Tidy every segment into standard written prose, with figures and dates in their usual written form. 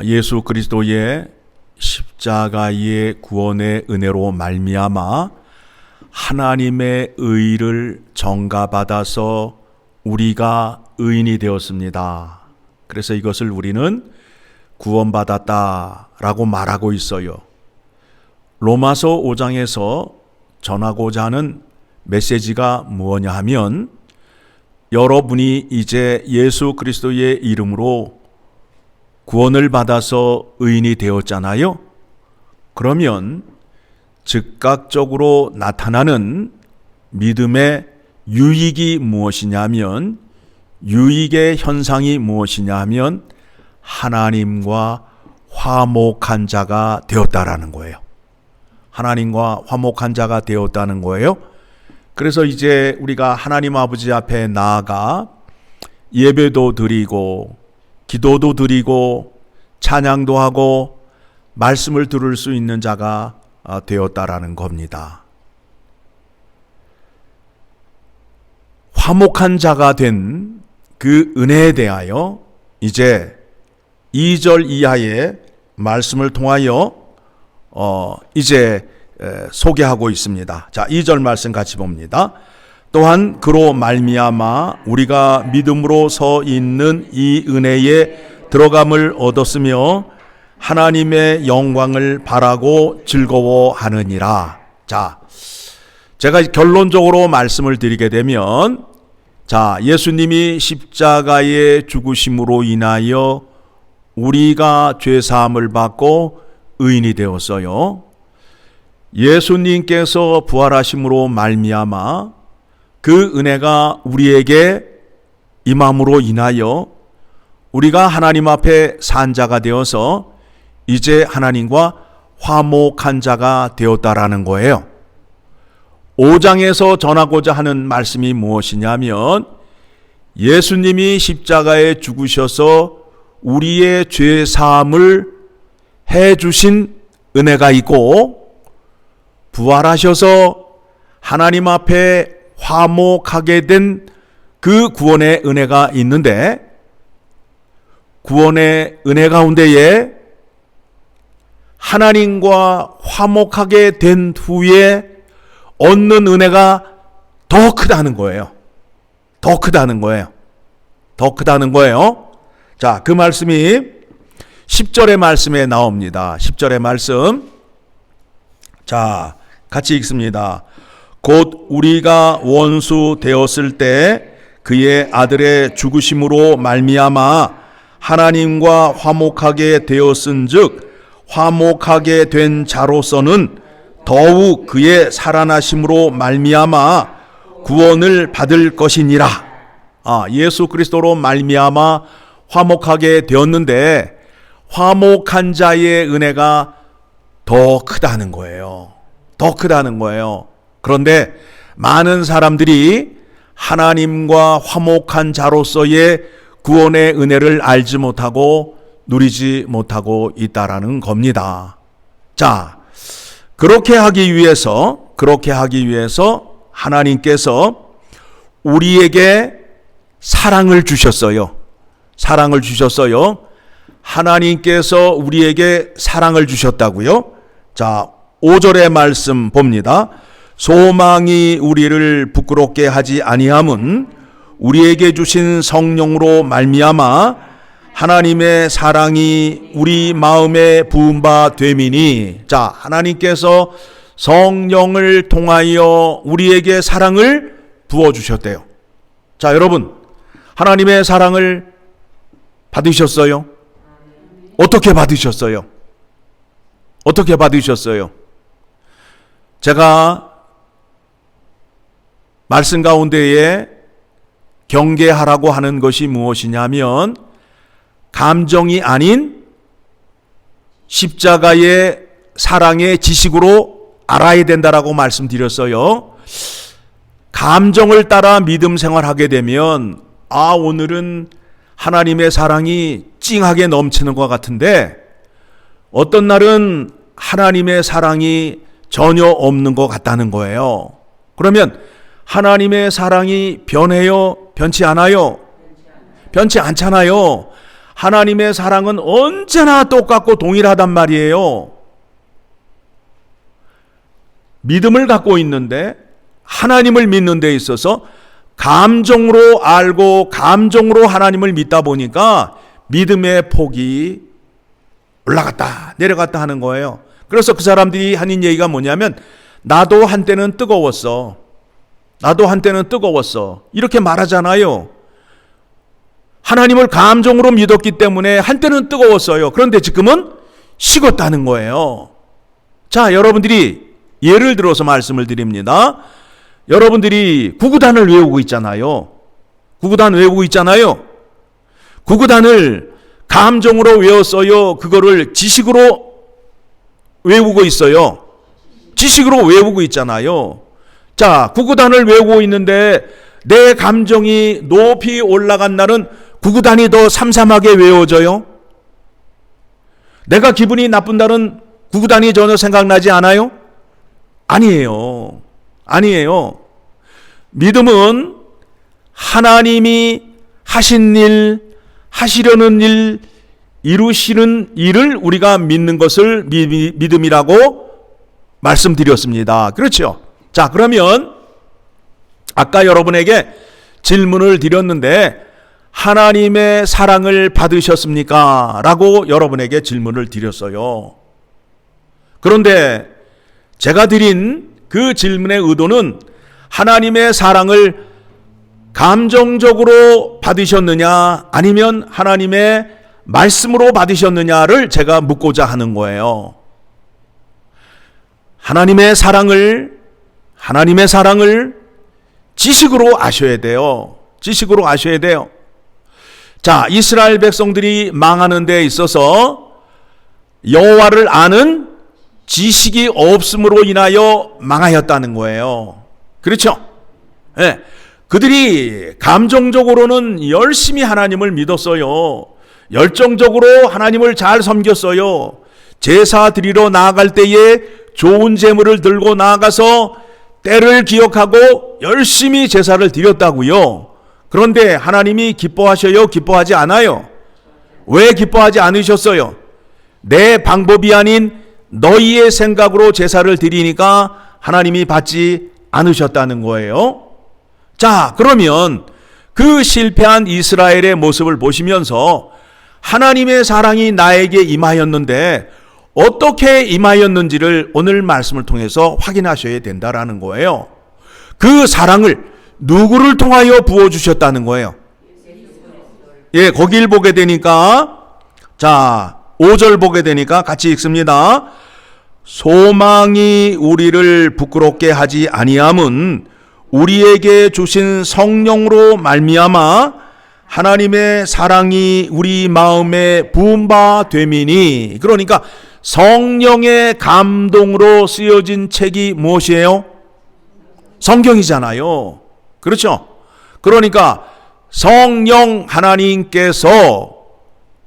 예수 그리스도의 십자가의 구원의 은혜로 말미암아 하나님의 의를 전가받아서 우리가 의인이 되었습니다. 그래서 이것을 우리는 구원받았다라고 말하고 있어요. 로마서 5장에서 전하고자 하는 메시지가 무엇냐 하면, 여러분이 이제 예수 그리스도의 이름으로 구원을 받아서 의인이 되었잖아요. 그러면 즉각적으로 나타나는 믿음의 유익이 무엇이냐면, 유익의 현상이 무엇이냐 하면 하나님과 화목한 자가 되었다라는 거예요. 하나님과 화목한 자가 되었다는 거예요. 그래서 이제 우리가 하나님 아버지 앞에 나아가 예배도 드리고 기도도 드리고 찬양도 하고 말씀을 들을 수 있는 자가 되었다라는 겁니다. 화목한 자가 된 그 은혜에 대하여 이제 2절 이하의 말씀을 통하여 이제 소개하고 있습니다. 자, 2절 말씀 같이 봅니다. 또한 그로 말미암아 우리가 믿음으로 서 있는 이 은혜에 들어감을 얻었으며 하나님의 영광을 바라고 즐거워하느니라. 자, 제가 결론적으로 말씀을 드리게 되면, 자, 예수님이 십자가의 죽으심으로 인하여 우리가 죄사함을 받고 의인이 되었어요. 예수님께서 부활하심으로 말미암아 그 은혜가 우리에게 임함으로 인하여 우리가 하나님 앞에 산 자가 되어서 이제 하나님과 화목한 자가 되었다라는 거예요. 5장에서 전하고자 하는 말씀이 무엇이냐면, 예수님이 십자가에 죽으셔서 우리의 죄 사함을 해 주신 은혜가 있고, 부활하셔서 하나님 앞에 화목하게 된 그 구원의 은혜가 있는데, 구원의 은혜 가운데에 하나님과 화목하게 된 후에 얻는 은혜가 더 크다는 거예요. 더 크다는 거예요. 더 크다는 거예요. 자, 그 말씀이 10절의 말씀에 나옵니다. 10절의 말씀. 자, 같이 읽습니다. 곧 우리가 원수 되었을 때 그의 아들의 죽으심으로 말미암아 하나님과 화목하게 되었은즉 화목하게 된 자로서는 더욱 그의 살아나심으로 말미암아 구원을 받을 것이니라. 예수 그리스도로 말미암아 화목하게 되었는데 화목한 자의 은혜가 더 크다는 거예요. 더 크다는 거예요. 그런데 많은 사람들이 하나님과 화목한 자로서의 구원의 은혜를 알지 못하고 누리지 못하고 있다라는 겁니다. 자, 그렇게 하기 위해서 하나님께서 우리에게 사랑을 주셨어요. 사랑을 주셨어요. 하나님께서 우리에게 사랑을 주셨다고요? 자, 5절의 말씀 봅니다. 소망이 우리를 부끄럽게 하지 아니함은 우리에게 주신 성령으로 말미암아 하나님의 사랑이 우리 마음에 부은 바 됨이니. 자, 하나님께서 성령을 통하여 우리에게 사랑을 부어주셨대요. 자, 여러분, 하나님의 사랑을 받으셨어요? 어떻게 받으셨어요? 어떻게 받으셨어요? 제가 말씀 가운데에 경계하라고 하는 것이 무엇이냐면, 감정이 아닌 십자가의 사랑의 지식으로 알아야 된다라고 말씀드렸어요. 감정을 따라 믿음 생활하게 되면, 오늘은 하나님의 사랑이 찡하게 넘치는 것 같은데 어떤 날은 하나님의 사랑이 전혀 없는 것 같다는 거예요. 그러면 하나님의 사랑이 변해요? 변치 않아요? 변치 않잖아요. 하나님의 사랑은 언제나 똑같고 동일하단 말이에요. 믿음을 갖고 있는데 하나님을 믿는 데 있어서 감정으로 알고 감정으로 하나님을 믿다 보니까 믿음의 폭이 올라갔다 내려갔다 하는 거예요. 그래서 그 사람들이 하는 얘기가 뭐냐면 나도 한때는 뜨거웠어. 나도 한때는 뜨거웠어. 이렇게 말하잖아요. 하나님을 감정으로 믿었기 때문에 한때는 뜨거웠어요. 그런데 지금은 식었다는 거예요. 자, 여러분들이 예를 들어서 말씀을 드립니다. 여러분들이 구구단을 외우고 있잖아요. 구구단 외우고 있잖아요. 구구단을 감정으로 외웠어요? 그거를 지식으로 외우고 있어요? 지식으로 외우고 있잖아요. 자, 구구단을 외우고 있는데 내 감정이 높이 올라간 날은 구구단이 더 삼삼하게 외워져요? 내가 기분이 나쁜 날은 구구단이 전혀 생각나지 않아요? 아니에요. 아니에요. 믿음은 하나님이 하신 일, 하시려는 일, 이루시는 일을 우리가 믿는 것을 믿음이라고 말씀드렸습니다. 그렇죠? 자, 그러면 아까 여러분에게 질문을 드렸는데 하나님의 사랑을 받으셨습니까? 라고 여러분에게 질문을 드렸어요. 그런데 제가 드린 그 질문의 의도는 하나님의 사랑을 감정적으로 받으셨느냐 아니면 하나님의 말씀으로 받으셨느냐를 제가 묻고자 하는 거예요. 하나님의 사랑을 지식으로 아셔야 돼요. 지식으로 아셔야 돼요. 자, 이스라엘 백성들이 망하는 데 있어서 여호와를 아는 지식이 없음으로 인하여 망하였다는 거예요. 그렇죠? 네. 그들이 감정적으로는 열심히 하나님을 믿었어요. 열정적으로 하나님을 잘 섬겼어요. 제사 드리러 나아갈 때에 좋은 제물을 들고 나아가서 때를 기억하고 열심히 제사를 드렸다고요. 그런데 하나님이 기뻐하셔요? 기뻐하지 않아요? 왜 기뻐하지 않으셨어요? 내 방법이 아닌 너희의 생각으로 제사를 드리니까 하나님이 받지 않으셨다는 거예요. 자, 그러면 그 실패한 이스라엘의 모습을 보시면서 하나님의 사랑이 나에게 임하였는데 어떻게 임하였는지를 오늘 말씀을 통해서 확인하셔야 된다라는 거예요. 그 사랑을 누구를 통하여 부어주셨다는 거예요? 예, 거길 보게 되니까, 자, 5절 보게 되니까 같이 읽습니다. 소망이 우리를 부끄럽게 하지 아니함은 우리에게 주신 성령으로 말미암아 하나님의 사랑이 우리 마음에 부은 바 됨이니. 그러니까 성령의 감동으로 쓰여진 책이 무엇이에요? 성경이잖아요. 그렇죠? 그러니까 성령 하나님께서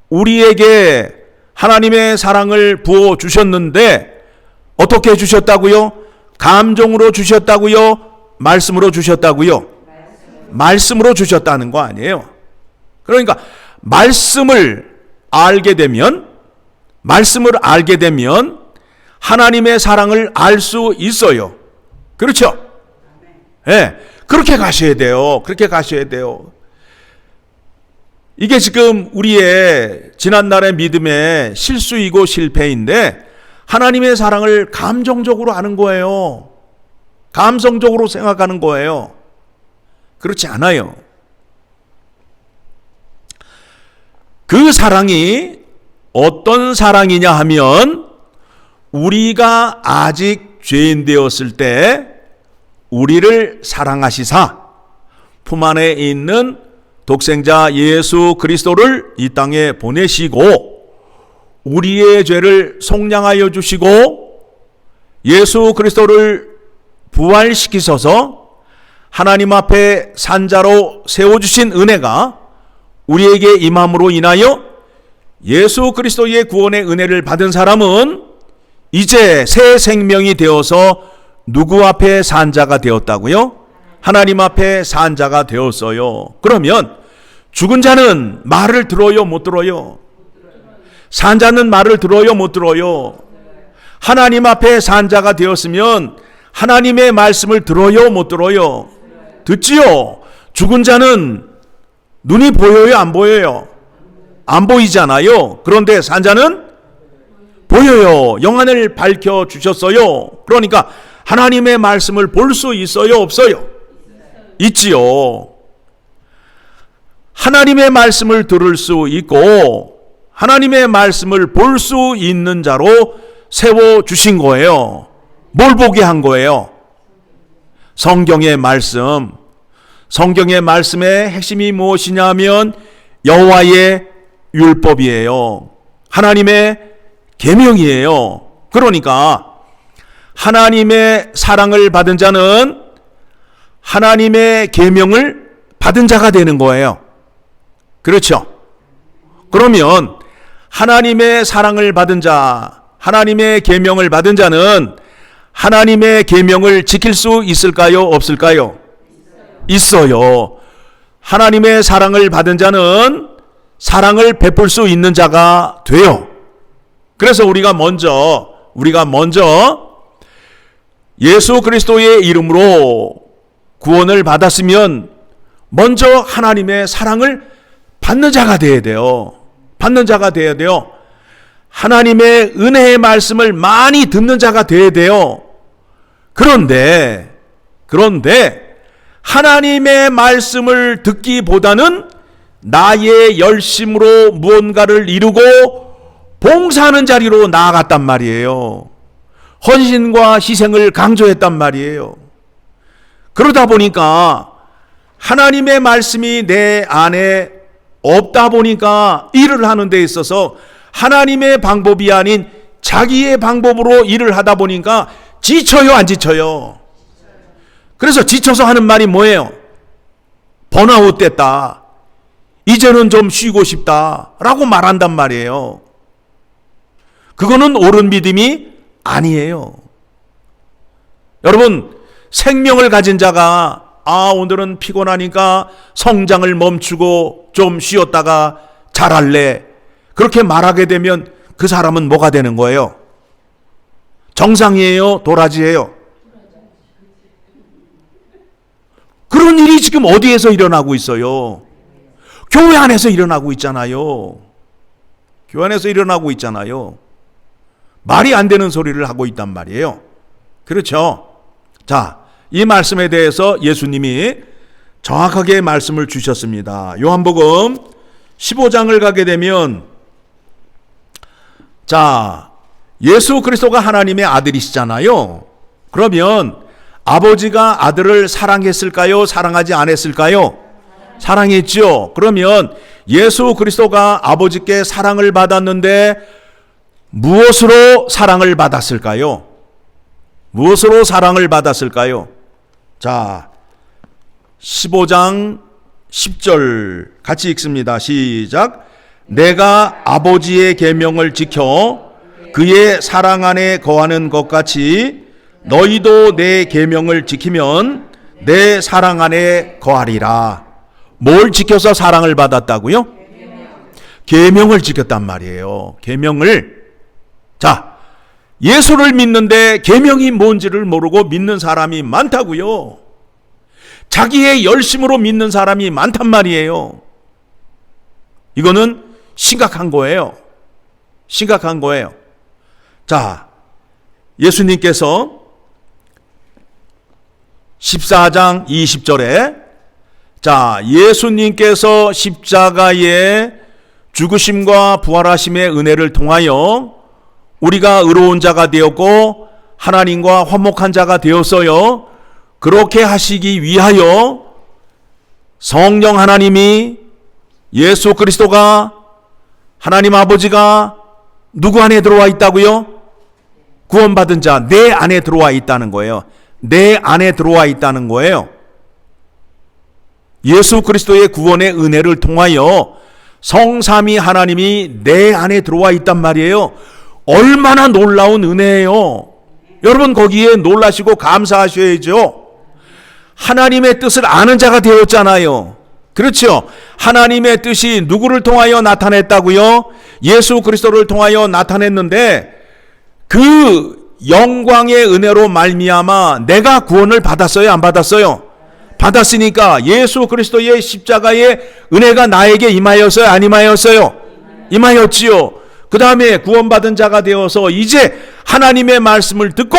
우리에게 하나님의 사랑을 부어 주셨는데 어떻게 주셨다고요? 감정으로 주셨다고요? 말씀으로 주셨다고요? 말씀으로 주셨다는 거 아니에요. 그러니까 말씀을 알게 되면 하나님의 사랑을 알 수 있어요. 그렇죠? 예. 네, 그렇게 가셔야 돼요. 그렇게 가셔야 돼요. 이게 지금 우리의 지난날의 믿음의 실수이고 실패인데 하나님의 사랑을 감정적으로 아는 거예요. 감성적으로 생각하는 거예요. 그렇지 않아요. 그 사랑이 어떤 사랑이냐 하면 우리가 아직 죄인 되었을 때 우리를 사랑하시사 품 안에 있는 독생자 예수 그리스도를 이 땅에 보내시고 우리의 죄를 속량하여 주시고 예수 그리스도를 부활시키셔서 하나님 앞에 산자로 세워주신 은혜가 우리에게 임함으로 인하여 예수 그리스도의 구원의 은혜를 받은 사람은 이제 새 생명이 되어서 누구 앞에 산자가 되었다고요? 하나님 앞에 산자가 되었어요. 그러면 죽은 자는 말을 들어요, 못 들어요? 산 자는 말을 들어요, 못 들어요? 하나님 앞에 산 자가 되었으면 하나님의 말씀을 들어요, 못 들어요? 듣지요. 죽은 자는 눈이 보여요, 안 보여요? 안 보이잖아요. 그런데 산 자는 보여요. 영안을 밝혀주셨어요. 그러니까 하나님의 말씀을 볼 수 있어요, 없어요? 있지요. 하나님의 말씀을 들을 수 있고 하나님의 말씀을 볼 수 있는 자로 세워주신 거예요. 뭘 보게 한 거예요? 성경의 말씀. 성경의 말씀의 핵심이 무엇이냐면 여호와의 율법이에요. 하나님의 계명이에요. 그러니까 하나님의 사랑을 받은 자는 하나님의 계명을 받은 자가 되는 거예요. 그렇죠? 그러면 하나님의 사랑을 받은 자, 하나님의 계명을 받은 자는 하나님의 계명을 지킬 수 있을까요? 없을까요? 있어요. 하나님의 사랑을 받은 자는 사랑을 베풀 수 있는 자가 돼요. 그래서 우리가 먼저 예수 그리스도의 이름으로 구원을 받았으면 먼저 하나님의 사랑을 받는 자가 돼야 돼요. 받는 자가 돼야 돼요. 하나님의 은혜의 말씀을 많이 듣는 자가 돼야 돼요. 그런데 하나님의 말씀을 듣기보다는 나의 열심으로 무언가를 이루고 봉사하는 자리로 나아갔단 말이에요. 헌신과 희생을 강조했단 말이에요. 그러다 보니까 하나님의 말씀이 내 안에 없다 보니까 일을 하는 데 있어서 하나님의 방법이 아닌 자기의 방법으로 일을 하다 보니까 지쳐요, 안 지쳐요? 그래서 지쳐서 하는 말이 뭐예요? 번아웃 됐다. 이제는 좀 쉬고 싶다. 라고 말한단 말이에요. 그거는 옳은 믿음이 아니에요. 여러분, 생명을 가진 자가 오늘은 피곤하니까 성장을 멈추고 좀 쉬었다가 잘할래. 그렇게 말하게 되면 그 사람은 뭐가 되는 거예요? 정상이에요? 도라지예요? 그런 일이 지금 어디에서 일어나고 있어요? 교회 안에서 일어나고 있잖아요. 교회 안에서 일어나고 있잖아요. 말이 안 되는 소리를 하고 있단 말이에요. 그렇죠? 자, 이 말씀에 대해서 예수님이 정확하게 말씀을 주셨습니다. 요한복음 15장을 가게 되면, 자, 예수 그리스도가 하나님의 아들이시잖아요. 그러면 아버지가 아들을 사랑했을까요? 사랑하지 않았을까요? 사랑했죠. 그러면 예수 그리스도가 아버지께 사랑을 받았는데 무엇으로 사랑을 받았을까요? 무엇으로 사랑을 받았을까요? 자, 15장 10절 같이 읽습니다. 시작. 내가 아버지의 계명을 지켜 그의 사랑 안에 거하는 것 같이 너희도 내 계명을 지키면 내 사랑 안에 거하리라. 뭘 지켜서 사랑을 받았다고요? 계명을 지켰단 말이에요. 계명을. 자, 예수를 믿는데 계명이 뭔지를 모르고 믿는 사람이 많다고요. 자기의 열심으로 믿는 사람이 많단 말이에요. 이거는 심각한 거예요. 심각한 거예요. 자, 예수님께서 14장 20절에 자, 예수님께서 십자가의 죽으심과 부활하심의 은혜를 통하여 우리가 의로운 자가 되었고 하나님과 화목한 자가 되었어요. 그렇게 하시기 위하여 성령 하나님이 예수 그리스도가 하나님 아버지가 누구 안에 들어와 있다고요? 구원받은 자, 내 안에 들어와 있다는 거예요. 내 안에 들어와 있다는 거예요. 예수 그리스도의 구원의 은혜를 통하여 성삼위 하나님이 내 안에 들어와 있단 말이에요. 얼마나 놀라운 은혜예요. 여러분 거기에 놀라시고 감사하셔야죠. 하나님의 뜻을 아는 자가 되었잖아요. 그렇죠. 하나님의 뜻이 누구를 통하여 나타냈다고요? 예수 그리스도를 통하여 나타냈는데 그 영광의 은혜로 말미암아 내가 구원을 받았어요, 안 받았어요? 받았으니까 예수 그리스도의 십자가의 은혜가 나에게 임하였어요, 안 임하였어요? 임하였지요. 그 다음에 구원받은 자가 되어서 이제 하나님의 말씀을 듣고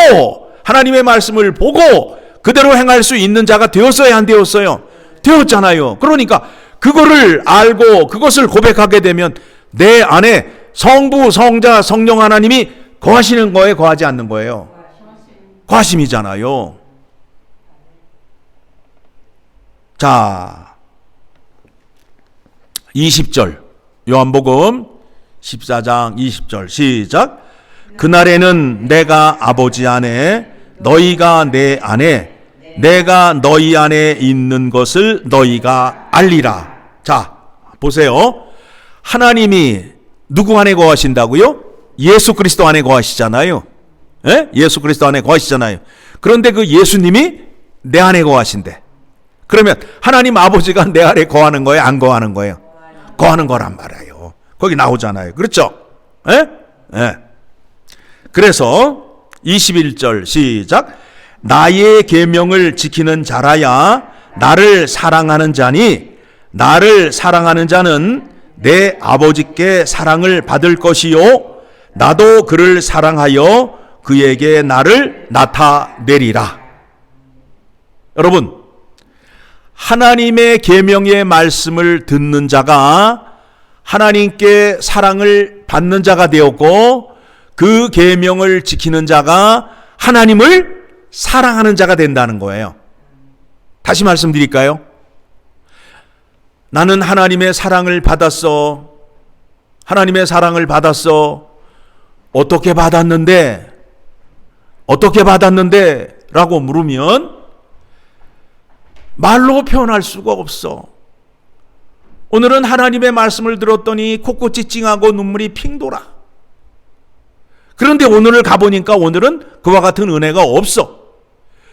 하나님의 말씀을 보고 그대로 행할 수 있는 자가 되었어요, 안 되었어요? 되었잖아요. 그러니까 그거를 알고 그것을 고백하게 되면 내 안에 성부, 성자, 성령 하나님이 거하시는 거예요, 거하지 않는 거예요? 거하심이잖아요. 자, 20절 요한복음 14장 20절 시작. 그날에는 내가 아버지 안에 너희가 내 안에 내가 너희 안에 있는 것을 너희가 알리라. 자, 보세요. 하나님이 누구 안에 거하신다고요? 예수 그리스도 안에 거하시잖아요. 예? 예수 그리스도 안에 거하시잖아요. 그런데 그 예수님이 내 안에 거하신대. 그러면 하나님 아버지가 내 안에 거하는 거예요, 안 거하는 거예요? 거하는 거란 말이에요. 거기 나오잖아요. 그렇죠? 예? 예. 그래서 21절 시작. 나의 계명을 지키는 자라야 나를 사랑하는 자니 나를 사랑하는 자는 내 아버지께 사랑을 받을 것이요 나도 그를 사랑하여 그에게 나를 나타내리라. 여러분, 하나님의 계명의 말씀을 듣는 자가 하나님께 사랑을 받는 자가 되었고 그 계명을 지키는 자가 하나님을 사랑하는 자가 된다는 거예요. 다시 말씀드릴까요? 나는 하나님의 사랑을 받았어. 하나님의 사랑을 받았어. 어떻게 받았는데? 어떻게 받았는데? 라고 물으면 말로 표현할 수가 없어. 오늘은 하나님의 말씀을 들었더니 코끝이 찡하고 눈물이 핑 돌아. 그런데 오늘을 가보니까 오늘은 그와 같은 은혜가 없어.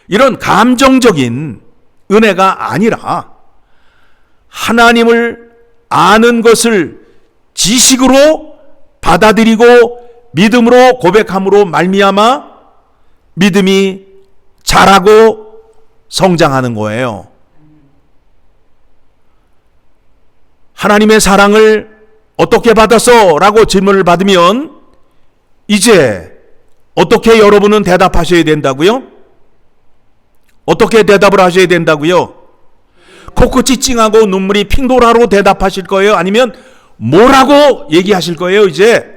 이런 감정적인 은혜가 아니라 하나님을 아는 것을 지식으로 받아들이고 믿음으로 고백함으로 말미암아 믿음이 자라고 성장하는 거예요. 하나님의 사랑을 어떻게 받았어? 라고 질문을 받으면 이제 어떻게 여러분은 대답하셔야 된다고요? 어떻게 대답을 하셔야 된다고요? 코끝이 찡하고 눈물이 핑돌아로 대답하실 거예요? 아니면 뭐라고 얘기하실 거예요? 이제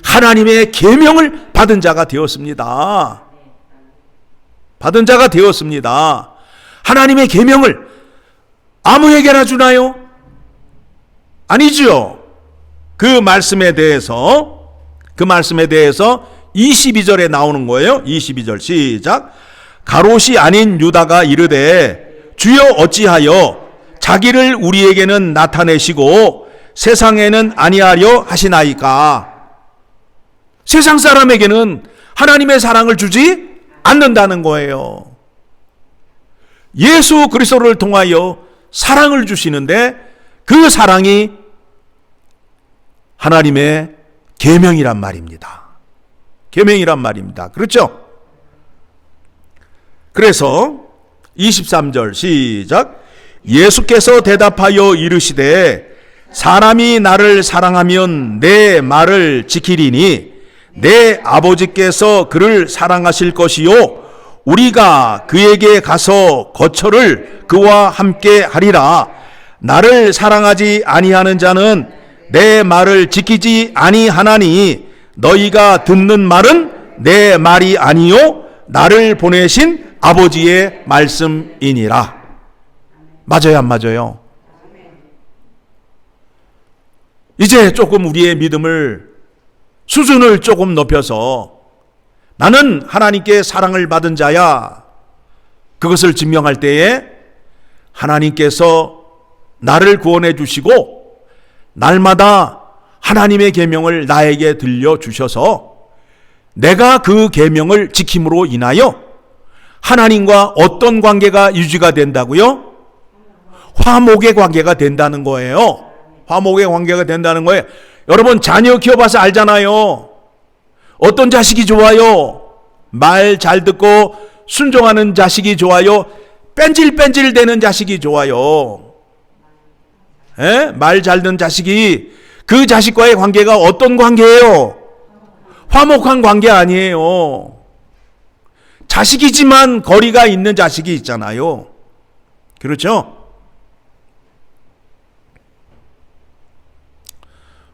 하나님의 계명을 받은 자가 되었습니다. 받은 자가 되었습니다. 하나님의 계명을 아무에게나 주나요? 아니죠. 그 말씀에 대해서 22절에 나오는 거예요. 22절 시작. 가롯이 아닌 유다가 이르되 주여 어찌하여 자기를 우리에게는 나타내시고 세상에는 아니하려 하시나이까. 세상 사람에게는 하나님의 사랑을 주지 않는다는 거예요. 예수 그리스도를 통하여 사랑을 주시는데 그 사랑이 하나님의 계명이란 말입니다. 계명이란 말입니다. 그렇죠? 그래서 23절 시작. 예수께서 대답하여 이르시되 사람이 나를 사랑하면 내 말을 지키리니 내 아버지께서 그를 사랑하실 것이요 우리가 그에게 가서 거처를 그와 함께 하리라. 나를 사랑하지 아니하는 자는 내 말을 지키지 아니하나니 너희가 듣는 말은 내 말이 아니요 나를 보내신 아버지의 말씀이니라. 맞아요, 안 맞아요? 이제 조금 우리의 믿음을 수준을 조금 높여서 나는 하나님께 사랑을 받은 자야. 그것을 증명할 때에 하나님께서 나를 구원해 주시고 날마다 하나님의 계명을 나에게 들려주셔서 내가 그 계명을 지킴으로 인하여 하나님과 어떤 관계가 유지가 된다고요? 화목의 관계가 된다는 거예요. 화목의 관계가 된다는 거예요. 여러분 자녀 키워봐서 알잖아요. 어떤 자식이 좋아요? 말 잘 듣고 순종하는 자식이 좋아요? 뺀질뺀질 되는 자식이 좋아요? 말 잘 듣는 자식이 그 자식과의 관계가 어떤 관계예요? 화목한 관계 아니에요. 자식이지만 거리가 있는 자식이 있잖아요. 그렇죠?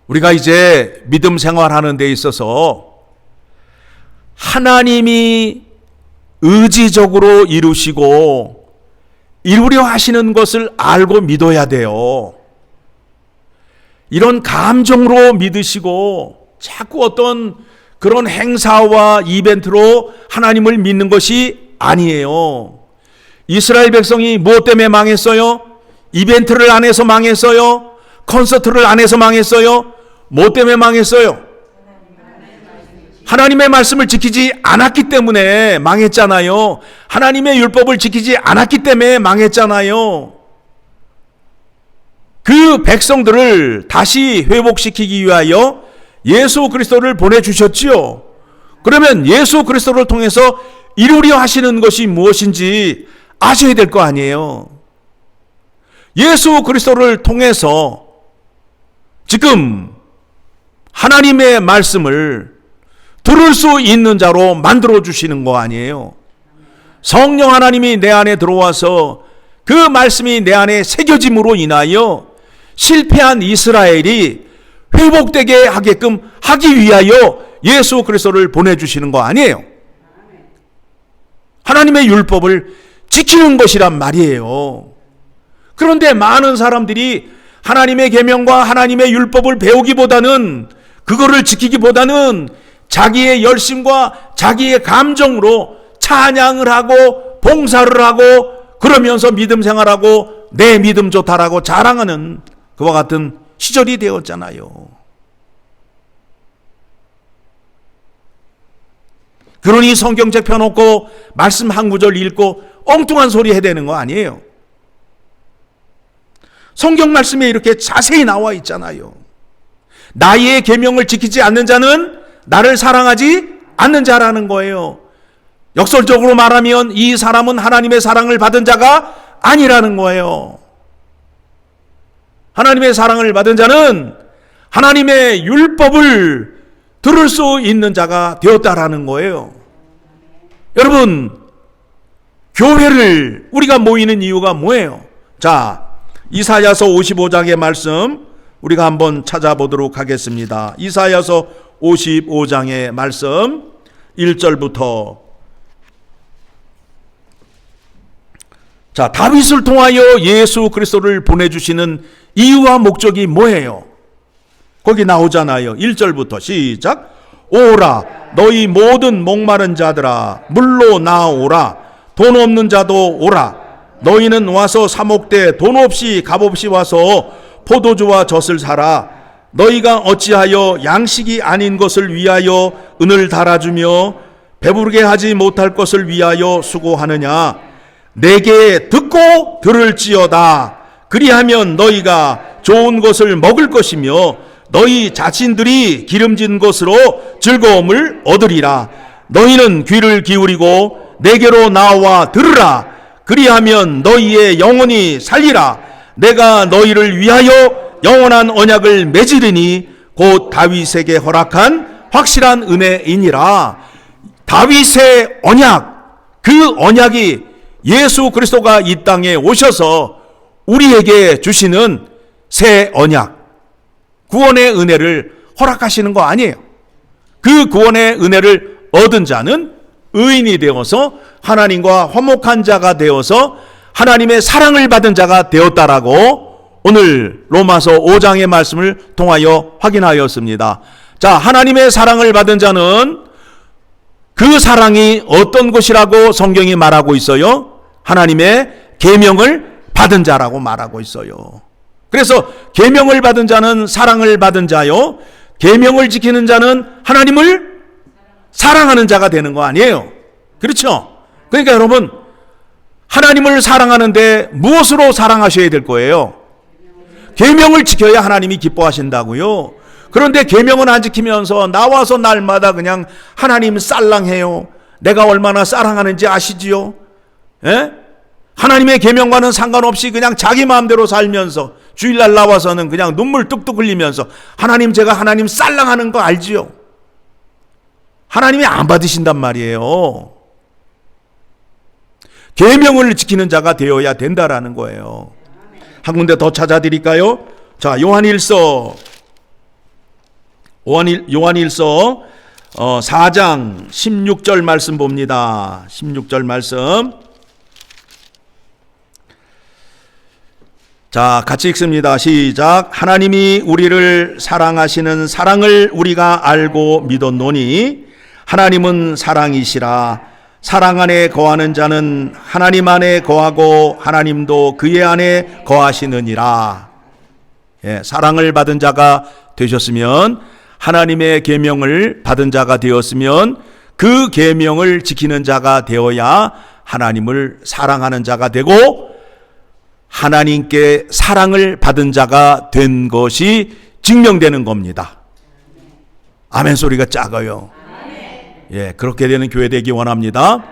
우리가 이제 믿음 생활하는 데 있어서 하나님이 의지적으로 이루시고 이루려 하시는 것을 알고 믿어야 돼요. 이런 감정으로 믿으시고 자꾸 어떤 그런 행사와 이벤트로 하나님을 믿는 것이 아니에요. 이스라엘 백성이 무엇 때문에 망했어요? 이벤트를 안 해서 망했어요? 콘서트를 안 해서 망했어요? 무엇 때문에 망했어요? 하나님의 말씀을 지키지 않았기 때문에 망했잖아요. 하나님의 율법을 지키지 않았기 때문에 망했잖아요. 그 백성들을 다시 회복시키기 위하여 예수 그리스도를 보내주셨지요. 그러면 예수 그리스도를 통해서 이루려 하시는 것이 무엇인지 아셔야 될 거 아니에요. 예수 그리스도를 통해서 지금 하나님의 말씀을 들을 수 있는 자로 만들어 주시는 거 아니에요. 성령 하나님이 내 안에 들어와서 그 말씀이 내 안에 새겨짐으로 인하여 실패한 이스라엘이 회복되게 하게끔 하기 위하여 예수 그리스도를 보내주시는 거 아니에요. 하나님의 율법을 지키는 것이란 말이에요. 그런데 많은 사람들이 하나님의 계명과 하나님의 율법을 배우기보다는, 그거를 지키기보다는 자기의 열심과 자기의 감정으로 찬양을 하고 봉사를 하고 그러면서 믿음 생활하고 내 믿음 좋다라고 자랑하는 그와 같은 시절이 되었잖아요. 그러니 성경책 펴놓고 말씀 한 구절 읽고 엉뚱한 소리 해대는 거 아니에요. 성경 말씀에 이렇게 자세히 나와 있잖아요. 나의 계명을 지키지 않는 자는 나를 사랑하지 않는 자라는 거예요. 역설적으로 말하면 이 사람은 하나님의 사랑을 받은 자가 아니라는 거예요. 하나님의 사랑을 받은 자는 하나님의 율법을 들을 수 있는 자가 되었다라는 거예요. 여러분, 교회를 우리가 모이는 이유가 뭐예요? 자, 이사야서 55장의 말씀 우리가 한번 찾아보도록 하겠습니다. 이사야서 55장의 말씀 1절부터. 자, 다윗을 통하여 예수 그리스도를 보내주시는 이유와 목적이 뭐예요? 거기 나오잖아요. 1절부터 시작. 오라 너희 모든 목마른 자들아 물로 나오라. 돈 없는 자도 오라. 너희는 와서 사목대 돈 없이 값 없이 와서 포도주와 젖을 사라. 너희가 어찌하여 양식이 아닌 것을 위하여 은을 달아주며 배부르게 하지 못할 것을 위하여 수고하느냐. 내게 듣고 들을지어다. 그리하면 너희가 좋은 것을 먹을 것이며 너희 자신들이 기름진 것으로 즐거움을 얻으리라. 너희는 귀를 기울이고 내게로 나와 들으라. 그리하면 너희의 영혼이 살리라. 내가 너희를 위하여 영원한 언약을 맺으리니 곧 다윗에게 허락한 확실한 은혜이니라. 다윗의 언약, 그 언약이 예수 그리스도가 이 땅에 오셔서 우리에게 주시는 새 언약, 구원의 은혜를 허락하시는 거 아니에요. 그 구원의 은혜를 얻은 자는 의인이 되어서 하나님과 화목한 자가 되어서 하나님의 사랑을 받은 자가 되었다라고 오늘 로마서 5장의 말씀을 통하여 확인하였습니다. 자, 하나님의 사랑을 받은 자는 그 사랑이 어떤 것이라고 성경이 말하고 있어요? 하나님의 계명을 받은 자라고 말하고 있어요. 그래서 계명을 받은 자는 사랑을 받은 자요, 계명을 지키는 자는 하나님을 사랑하는 자가 되는 거 아니에요? 그렇죠? 그러니까 여러분, 하나님을 사랑하는데 무엇으로 사랑하셔야 될 거예요? 계명을 지켜야 하나님이 기뻐하신다고요. 그런데 계명은 안 지키면서 나와서 날마다 그냥 하나님 쌀랑해요. 내가 얼마나 사랑하는지 아시지요? 예? 하나님의 계명과는 상관없이 그냥 자기 마음대로 살면서 주일날 나와서는 그냥 눈물 뚝뚝 흘리면서 하나님, 제가 하나님 쌀랑하는 거 알지요? 하나님이 안 받으신단 말이에요. 계명을 지키는 자가 되어야 된다라는 거예요. 한 군데 더 찾아드릴까요? 자, 요한일서 4장 16절 말씀 봅니다. 16절 말씀. 자, 같이 읽습니다. 시작. 하나님이 우리를 사랑하시는 사랑을 우리가 알고 믿었노니 하나님은 사랑이시라. 사랑 안에 거하는 자는 하나님 안에 거하고 하나님도 그의 안에 거하시느니라. 예, 사랑을 받은 자가 되셨으면, 하나님의 계명을 받은 자가 되었으면 그 계명을 지키는 자가 되어야 하나님을 사랑하는 자가 되고 하나님께 사랑을 받은 자가 된 것이 증명되는 겁니다. 아멘 소리가 작아요. 예, 그렇게 되는 교회 되기 원합니다.